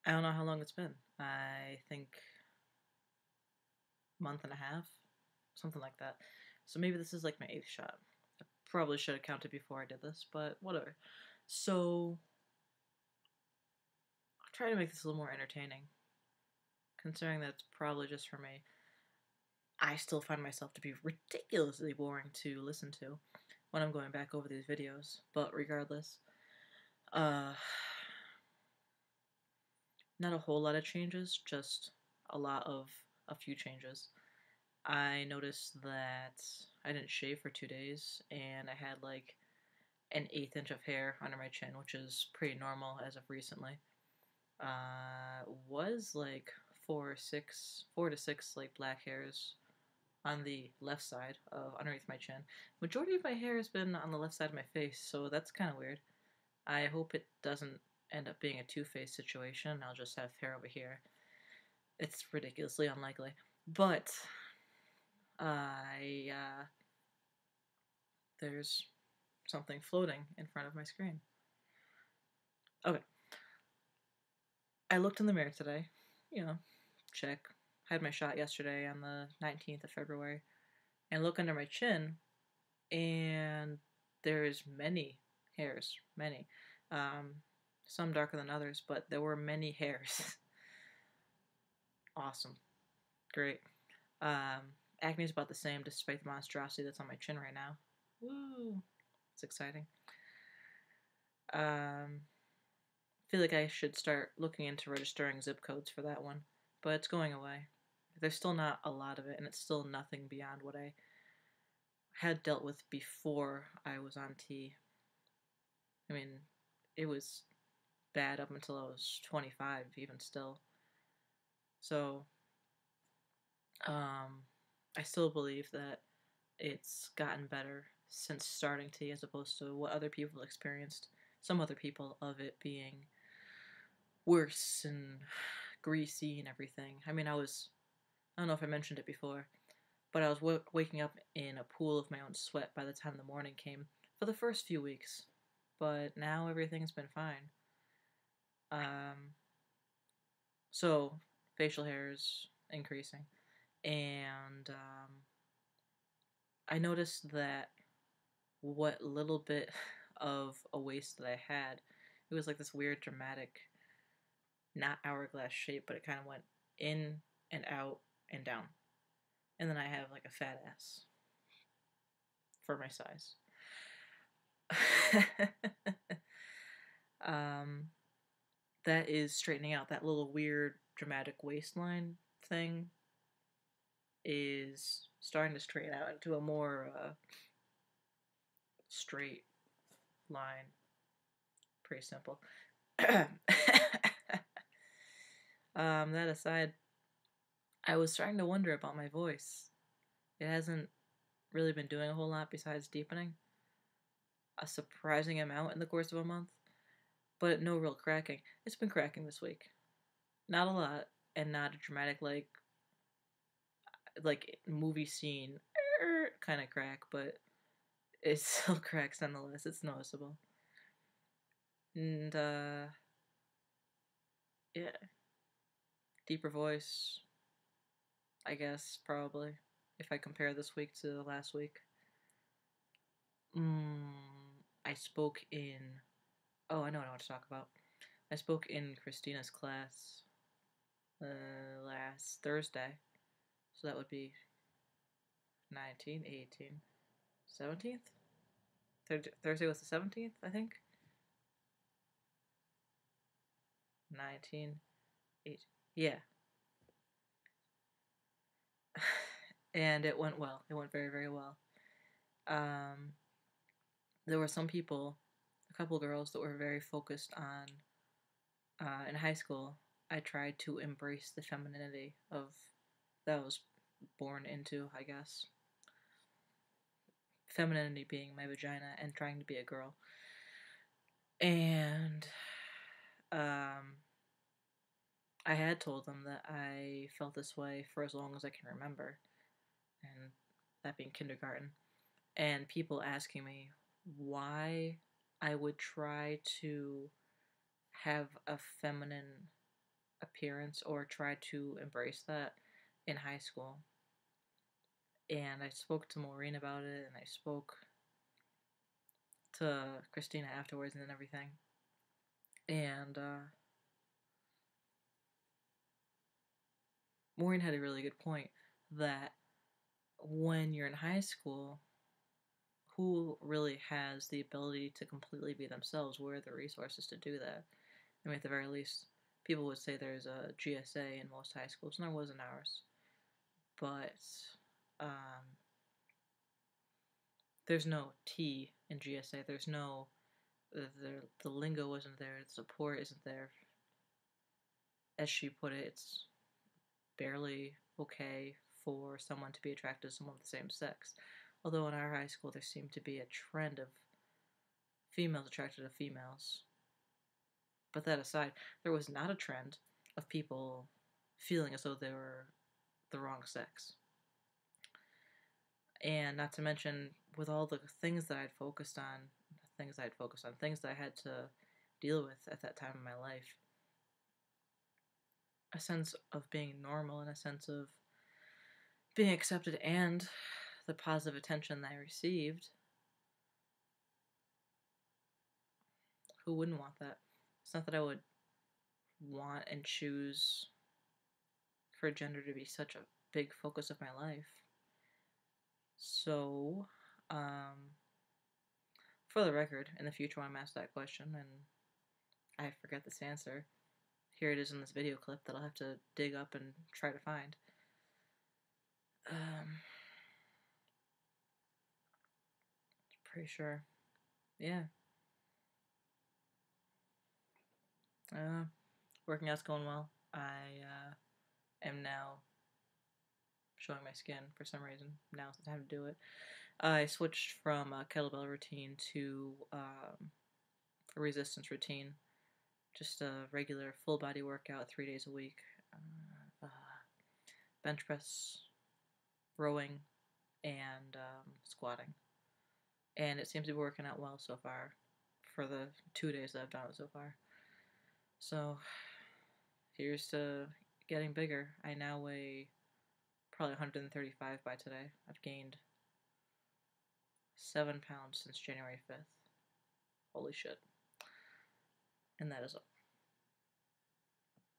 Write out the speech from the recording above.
I don't know how long it's been. I think month and a half, something like that. So maybe this is like my 8th shot. I probably should have counted before I did this, but whatever. So I'll try to make this a little more entertaining, considering that it's probably just for me. I still find myself to be ridiculously boring to listen to when I'm going back over these videos, but regardless, uh, not a whole lot of changes, just a few changes. I noticed that I didn't shave for 2 days, and I had like an 1/8 inch of hair under my chin, which is pretty normal as of recently. Was like 4 to 6 like black hairs on the left side of underneath my chin. Majority of my hair has been on the left side of my face, so that's kind of weird. I hope it doesn't end up being a two-face situation. I'll just have hair over here. It's ridiculously unlikely, but I there's something floating in front of my screen. Okay. I looked in the mirror today, check. Had my shot yesterday on the 19th of February, and look under my chin, and there's many hairs, many. Some darker than others, but there were many hairs. Awesome. Great. Acne's about the same despite the monstrosity that's on my chin right now. Woo! It's exciting. Feel like I should start looking into registering zip codes for that one, but it's going away. There's still not a lot of it, and it's still nothing beyond what I had dealt with before I was on T. I mean, it was bad up until I was 25, even still. So, I still believe that it's gotten better since starting T as opposed to what other people experienced. Some other people of it being worse and greasy and everything. I mean, I don't know if I mentioned it before, but I was waking up in a pool of my own sweat by the time the morning came for the first few weeks. But now everything's been fine. So, facial hair is increasing. And I noticed that what little bit of a waist that I had, it was like this weird dramatic, not hourglass shape, but it kind of went in and out and down. And then I have like a fat ass for my size. That is straightening out. That little weird dramatic waistline thing is starting to straighten out into a more straight line. Pretty simple. That aside, I was starting to wonder about my voice. It hasn't really been doing a whole lot besides deepening. A surprising amount in the course of a month, but no real cracking. It's been cracking this week. Not a lot, and not a dramatic like movie scene kind of crack, but it still cracks nonetheless. It's noticeable. And yeah, deeper voice, I guess, probably, if I compare this week to last week. I spoke in, oh, I know what I want to talk about. I spoke in Christina's class last Thursday, so that would be 19, 18, 17th? Thursday was the 17th, I think? 19, 8, yeah. And it went well. It went very, very well. There were some people, a couple girls that were very focused on, in high school, I tried to embrace the femininity of that I was born into, I guess. Femininity being my vagina and trying to be a girl. And I had told them that I felt this way for as long as I can remember, and that being kindergarten. And people asking me why I would try to have a feminine appearance or tried to embrace that in high school. And I spoke to Maureen about it, and I spoke to Christina afterwards and everything. And Maureen had a really good point that when you're in high school, who really has the ability to completely be themselves? Where are the resources to do that? I mean, at the very least, people would say there's a GSA in most high schools, and there was in ours. But there's no T in GSA. There's no, the lingo wasn't there, the support isn't there. As she put it, it's barely okay for someone to be attracted to someone of the same sex. Although in our high school there seemed to be a trend of females attracted to females. But that aside, there was not a trend of people feeling as though they were the wrong sex. And not to mention, with all the things that I'd focused on, things that I had to deal with at that time in my life, a sense of being normal and a sense of being accepted and the positive attention that I received, who wouldn't want that? It's not that I would want and choose for gender to be such a big focus of my life. So, for the record, in the future when I'm asked that question and I forget this answer, here it is in this video clip that I'll have to dig up and try to find. Pretty sure. Yeah. Working out's going well. I am now showing my skin for some reason. Now's the time to do it. I switched from a kettlebell routine to a resistance routine. Just a regular full body workout 3 days a week. Bench press, rowing, and squatting. And it seems to be working out well so far for the 2 days that I've done it so far. So here's to getting bigger. I now weigh probably 135 by today. I've gained 7 pounds since January 5th. Holy shit. And that is